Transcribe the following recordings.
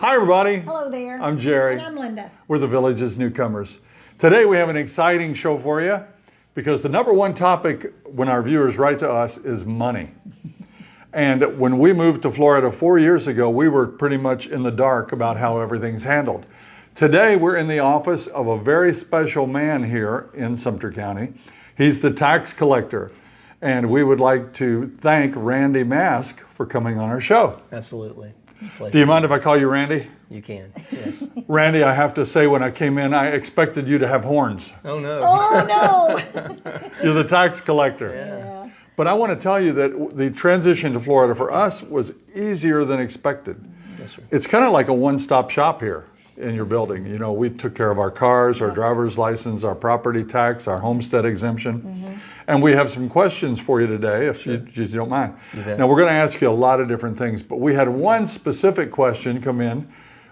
Hi everybody. Hello there. I'm Jerry. And I'm Linda. We're the Village's Newcomers. Today we have an exciting show for you because the number one topic when our viewers write to us is money. And when we moved to Florida 4 years ago, we were pretty much in the dark about how everything's handled. Today we're in the office of a very special man here in Sumter County. He's the tax collector. And we would like to thank Randy Mask for coming on our show. Absolutely. Pleasure. Do you mind if I call you Randy? You can, yes. Randy, I have to say when I came in, I expected you to have horns. Oh, no. Oh, no. You're the tax collector. Yeah. But I want to tell you that the transition to Florida for us was easier than expected. Yes, sir. It's kind of like a one-stop shop here in your building. You know, we took care of our cars, our driver's license, our property tax, our homestead exemption. And we have some questions for you today, if you don't mind. Now, we're going to ask you a lot of different things, but we had one specific question come in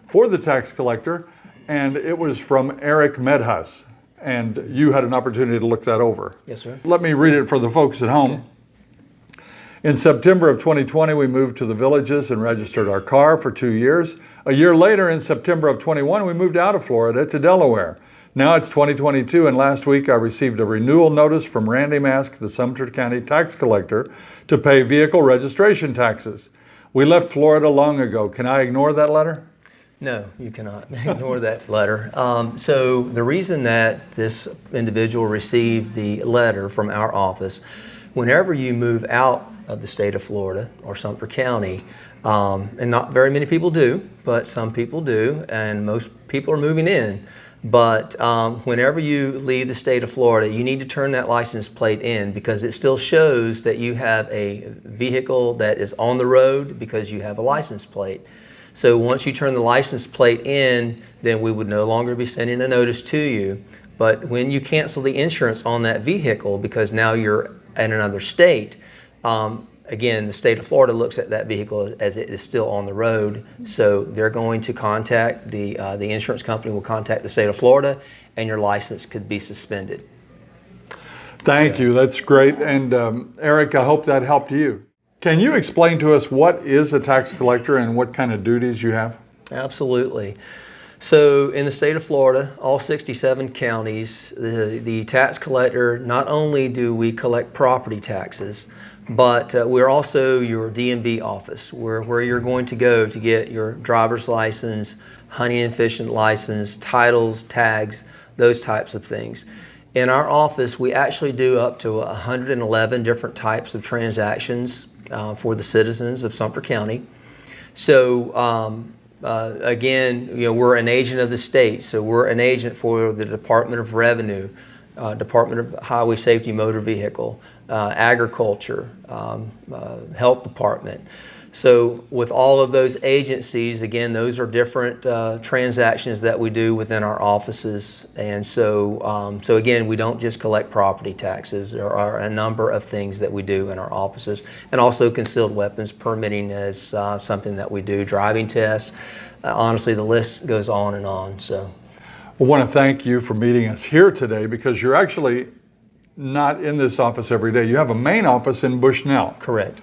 for the tax collector, and it was from Eric Medhus. And you had an opportunity to look that over. Yes, sir. Let me read it for the folks at home. Okay. In September of 2020, we moved to the Villages and registered our car for 2 years. A year later, in September of 21, we moved out of Florida to Delaware. Now it's 2022, and last week I received a renewal notice from Randy Mask, the Sumter County tax collector, to pay vehicle registration taxes. We left Florida long ago. Can I ignore that letter? No, you cannot ignore that letter. So the reason that this individual received the letter from our office, whenever you move out of the state of Florida or Sumter County, and not very many people do, but some people do, and most people are moving in. But whenever you leave the state of Florida, you need to turn that license plate in because it still shows that you have a vehicle that is on the road because you have a license plate. So once you turn the license plate in, then we would no longer be sending a notice to you. But when you cancel the insurance on that vehicle because now you're in another state, again, the state of Florida looks at that vehicle as it is still on the road, so they're going to contact the insurance company will contact the state of Florida, and your license could be suspended. Thank you. That's great. And Eric, I hope that helped you. Can you explain to us what is a tax collector and what kind of duties you have? Absolutely. So in the state of Florida, all 67 counties, the tax collector, not only do we collect property taxes, but we're also your DMV office, where you're going to go to get your driver's license, hunting and fishing license, titles, tags, those types of things. In our office, we actually do up to 111 different types of transactions for the citizens of Sumter County. So again, you know, we're an agent of the state, so we're an agent for the Department of Revenue, Department of Highway Safety Motor Vehicle, Agriculture, Health Department. So with all of those agencies, again, those are different transactions that we do within our offices. And so, so again, we don't just collect property taxes. There are a number of things that we do in our offices. And also concealed weapons permitting is something that we do, driving tests. Honestly, the list goes on and on. So, I want to thank you for meeting us here today because you're actually not in this office every day. You have a main office in Bushnell. Correct.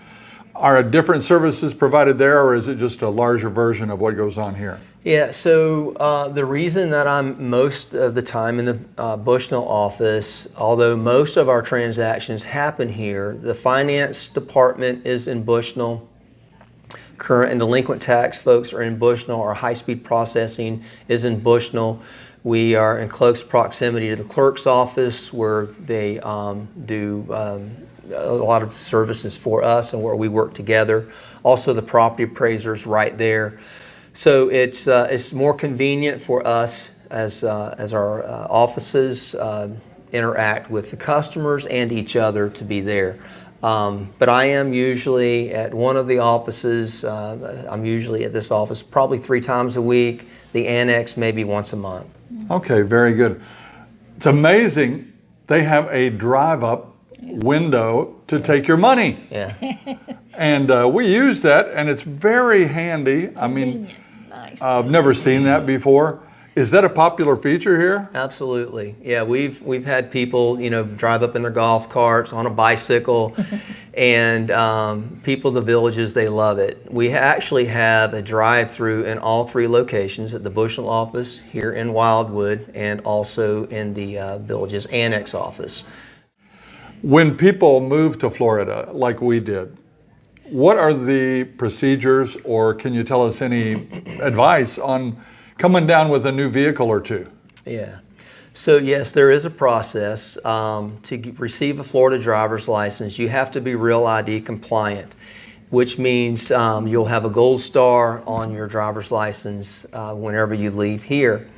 Are different services provided there, or is it just a larger version of what goes on here? Yeah, so the reason that I'm most of the time in the Bushnell office, although most of our transactions happen here, the finance department is in Bushnell. Current and delinquent tax folks are in Bushnell. Our high-speed processing is in Bushnell. We are in close proximity to the clerk's office where they do a lot of services for us and where we work together. Also, the property appraiser's right there. So it's more convenient for us as our offices interact with the customers and each other to be there. But I am usually at one of the offices. I'm usually at this office probably 3 times a week. The annex maybe once a month. Okay, very good. It's amazing. They have a drive-up window to take your money. Yeah. And we use that, and it's very handy. I mean, Nice. I've never seen that before. Is that a popular feature here? Absolutely. Yeah, we've had people, you know, drive up in their golf carts, on a bicycle, and people in the villages, they love it. We actually have a drive-through in all 3 locations, at the Bushnell office here in Wildwood, and also in the villages annex office. When people move to Florida, like we did, what are the procedures, or can you tell us any advice on coming down with a new vehicle or two? Yeah. So yes, there is a process. To receive a Florida driver's license, you have to be Real ID compliant, which means you'll have a gold star on your driver's license whenever you leave here.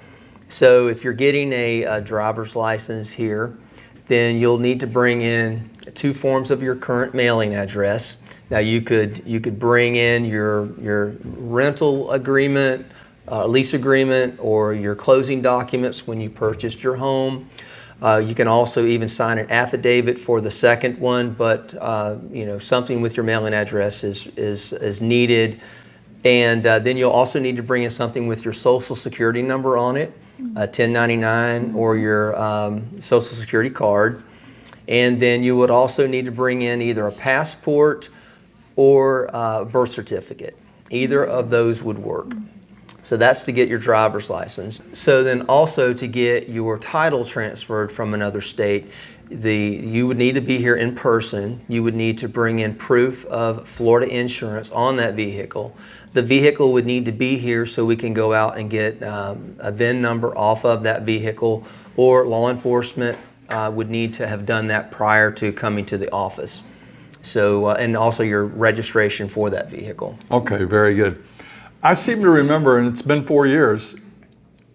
So if you're getting a driver's license here, then you'll need to bring in 2 forms of your current mailing address. Now you could bring in your rental agreement, lease agreement, or your closing documents when you purchased your home. You can also even sign an affidavit for the second one, but you know, something with your mailing address is needed. And then you'll also need to bring in something with your social security number on it, a 1099 or your social security card. And then you would also need to bring in either a passport or a birth certificate. Either of those would work. So that's to get your driver's license. So then also to get your title transferred from another state, you would need to be here in person. You would need to bring in proof of Florida insurance on that vehicle. The vehicle would need to be here so we can go out and get a VIN number off of that vehicle, or law enforcement would need to have done that prior to coming to the office. So, and also your registration for that vehicle. Okay, very good. I seem to remember, and it's been 4 years,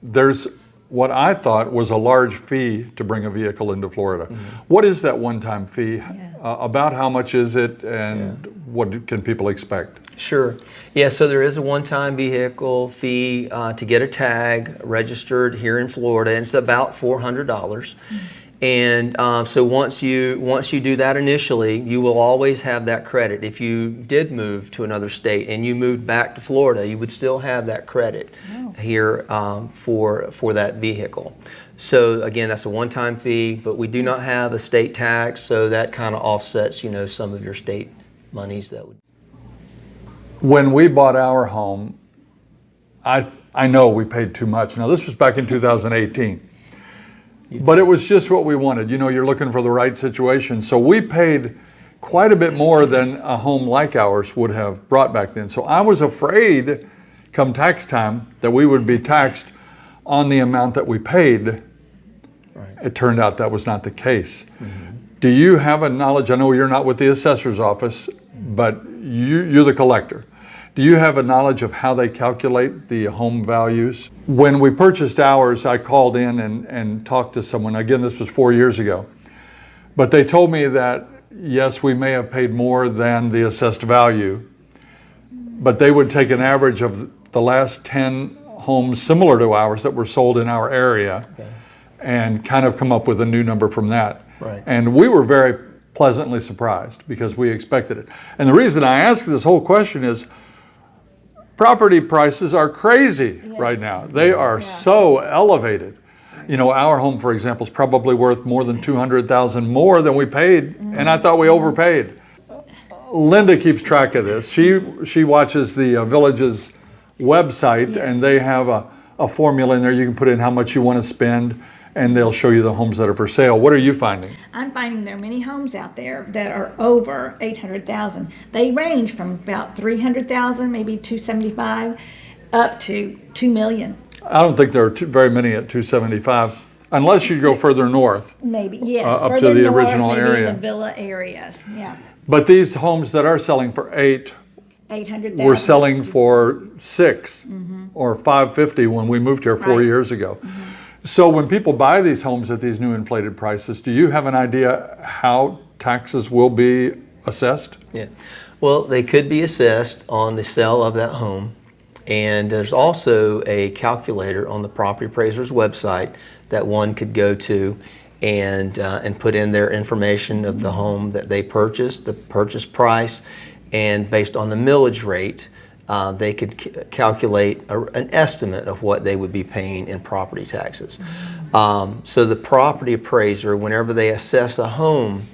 there's what I thought was a large fee to bring a vehicle into Florida. What is that one-time fee? About how much is it, and what can people expect? Sure. Yeah, so there is a one-time vehicle fee to get a tag registered here in Florida, and it's about $400. And so once you do that initially, you will always have that credit. If you did move to another state and you moved back to Florida, you would still have that credit here for that vehicle. So again, that's a one-time fee, but we do not have a state tax, so that kind of offsets, you know, some of your state monies that would. When we bought our home, I know we paid too much. Now this was back in 2018. But it was just what we wanted. You know, you're looking for the right situation. So we paid quite a bit more than a home like ours would have brought back then. So I was afraid come tax time that we would be taxed on the amount that we paid. Right. It turned out that was not the case. Do you have a knowledge? I know you're not with the assessor's office, but you're the collector. Do you have a knowledge of how they calculate the home values? When we purchased ours, I called in and talked to someone. Again, this was 4 years ago. But they told me that, yes, we may have paid more than the assessed value, but they would take an average of the last 10 homes similar to ours that were sold in our area and kind of come up with a new number from that. Right. And we were very pleasantly surprised because we expected it. And the reason I ask this whole question is, property prices are crazy right now. They are so elevated. You know, our home, for example, is probably worth more than $200,000 more than we paid, and I thought we overpaid. Linda keeps track of this. She watches the village's website, and they have a formula in there. You can put in how much you want to spend, and they'll show you the homes that are for sale. What are you finding? I'm finding there are many homes out there that are over 800,000. They range from about 300,000, maybe 275, up to 2 million. I don't think there are very many at 275, unless you go further north. Maybe, yes. Up to the original maybe area. In the villa areas, yeah. But these homes that are selling for 800,000. we're selling for 6 or 550 when we moved here 4 years ago. So when people buy these homes at these new inflated prices, do you have an idea how taxes will be assessed? Yeah. Well, they could be assessed on the sale of that home. And there's also a calculator on the property appraiser's website that one could go to and put in their information of the home that they purchased, the purchase price, and based on the millage rate, they could calculate an estimate of what they would be paying in property taxes. So the property appraiser, whenever they assess a home,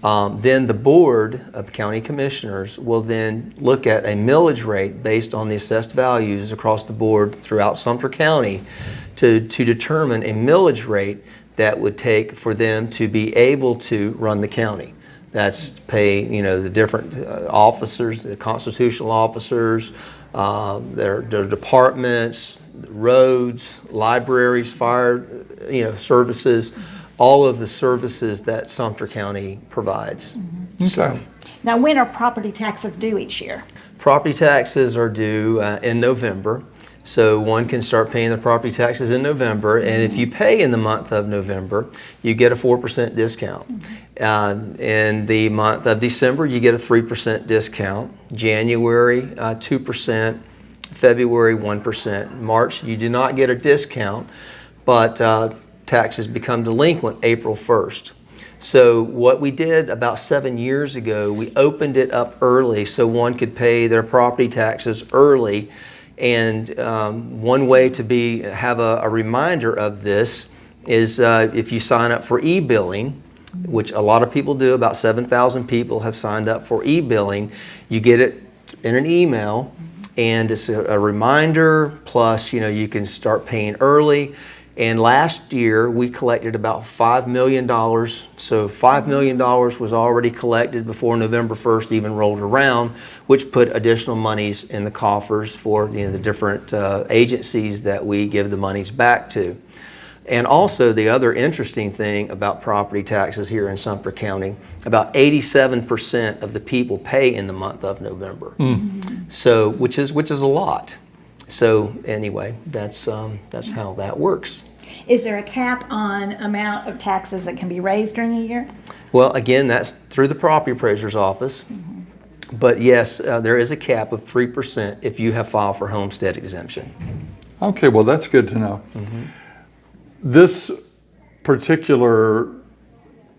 then the Board of County Commissioners will then look at a millage rate based on the assessed values across the board throughout Sumter County to determine a millage rate that would take for them to be able to run the county. That's pay, the different officers, the constitutional officers, their departments, roads, libraries, fire, services, all of the services that Sumter County provides. Okay. Now, when are property taxes due each year? Property taxes are due in November. So one can start paying the property taxes in November, and if you pay in the month of November, you get a 4% discount. In the month of December, you get a 3% discount. January, 2%. February, 1%. March, you do not get a discount, but taxes become delinquent April 1st. So what we did about 7 years ago, we opened it up early so one could pay their property taxes early. And one way to have a reminder of this is if you sign up for e-billing, which a lot of people do, about 7,000 people have signed up for e-billing. You get it in an email, and it's a reminder, plus you can start paying early. And last year we collected about $5 million. So $5 million was already collected before November 1st even rolled around, which put additional monies in the coffers for the different agencies that we give the monies back to. And also the other interesting thing about property taxes here in Sumter County, about 87% of the people pay in the month of November. So which is a lot. So anyway, that's how that works. Is there a cap on amount of taxes that can be raised during a year? Well, again, that's through the property appraiser's office. But yes, there is a cap of 3% if you have filed for homestead exemption. Okay, well, that's good to know. This particular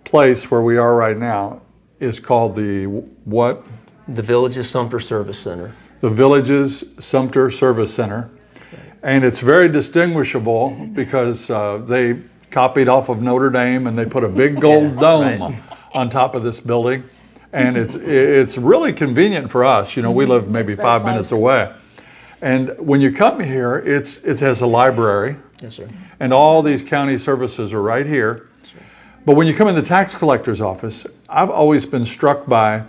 place where we are right now is called the what? The Villages Sumter Service Center. The Villages Sumter Service Center. And it's very distinguishable because they copied off of Notre Dame and they put a big gold dome on top of this building. And it's really convenient for us. We live maybe 5 minutes away. And when you come here, it has a library. Yes, sir. And all these county services are right here. Yes, But when you come in the tax collector's office, I've always been struck by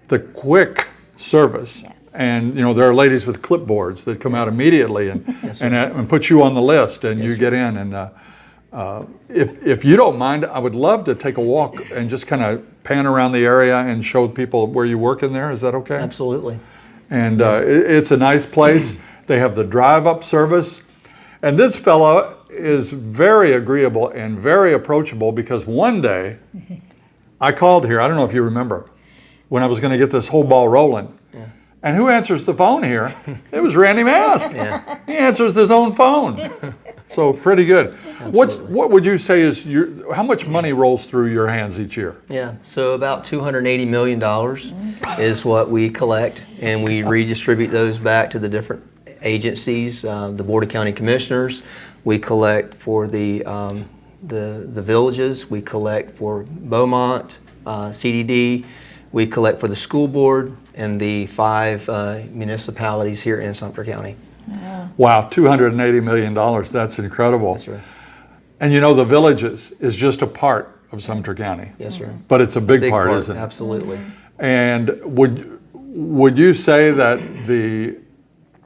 the quick service. Yes. And there are ladies with clipboards that come out immediately and put you on the list, and you get in. And if you don't mind, I would love to take a walk and just kind of pan around the area and show people where you work in there. Is that okay? Absolutely. And it's a nice place. They have the drive-up service. And this fellow is very agreeable and very approachable because one day I called here, I don't know if you remember, when I was going to get this whole ball rolling. And who answers the phone here? It was Randy Mask. He answers his own phone. So pretty good. What would you say is how much money rolls through your hands each year? Yeah, so about $280 million is what we collect, and we redistribute those back to the different agencies. The Board of County Commissioners, we collect for the villages, we collect for Beaumont, CDD, we collect for the school board, and the 5 municipalities here in Sumter County. Wow, $280 million, that's incredible. That's right. And the villages is just a part of Sumter County. Yes, sir. But it's a big part, isn't it? Absolutely. And would you say that the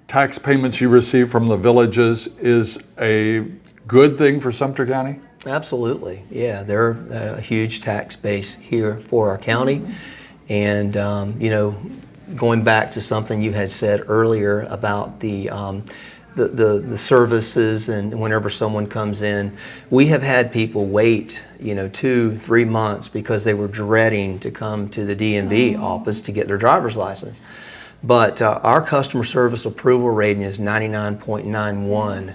tax payments you receive from the villages is a good thing for Sumter County? Absolutely, yeah. They're a huge tax base here for our county. And, going back to something you had said earlier about the services, and whenever someone comes in, we have had people wait, 2-3 months because they were dreading to come to the DMV office to get their driver's license. But our customer service approval rating is 99.91,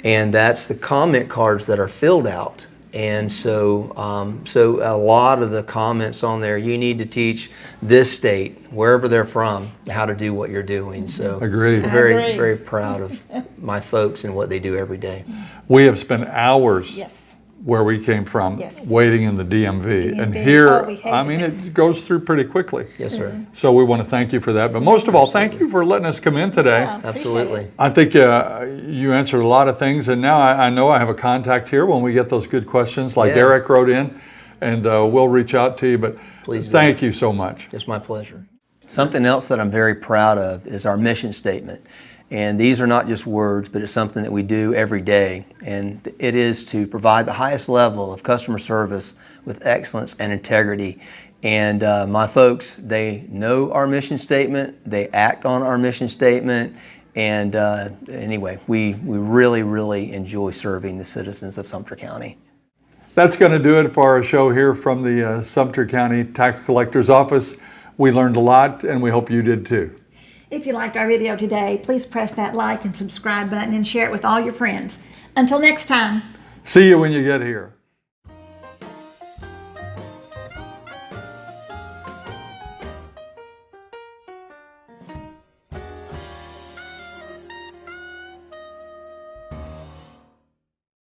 and that's the comment cards that are filled out. And so, so a lot of the comments on there, you need to teach this state, wherever they're from, how to do what you're doing. So Agreed. I'm I very, agree. very proud of my folks and what they do every day. We have spent hours Yes. where we came from, Yes. waiting in the DMV. And DMV. here, Oh, we hate I mean, it goes through pretty quickly. Yes, sir. So we want to thank you for that. But most of all, thank you for letting us come in today. Yeah, appreciate Absolutely. it. I think you answered a lot of things, and now I know I have a contact here when we get those good questions like Yeah. Eric wrote in, and we'll reach out to you. But Please do. thank you so much. It's my pleasure. Something else that I'm very proud of is our mission statement. And these are not just words, but it's something that we do every day. And it is to provide the highest level of customer service with excellence and integrity. And my folks, they know our mission statement, they act on our mission statement. And anyway, we really, really enjoy serving the citizens of Sumter County. That's going to do it for our show here from the Sumter County Tax Collector's Office. We learned a lot, and we hope you did too. If you liked our video today, please press that like and subscribe button and share it with all your friends. Until next time. See you when you get here.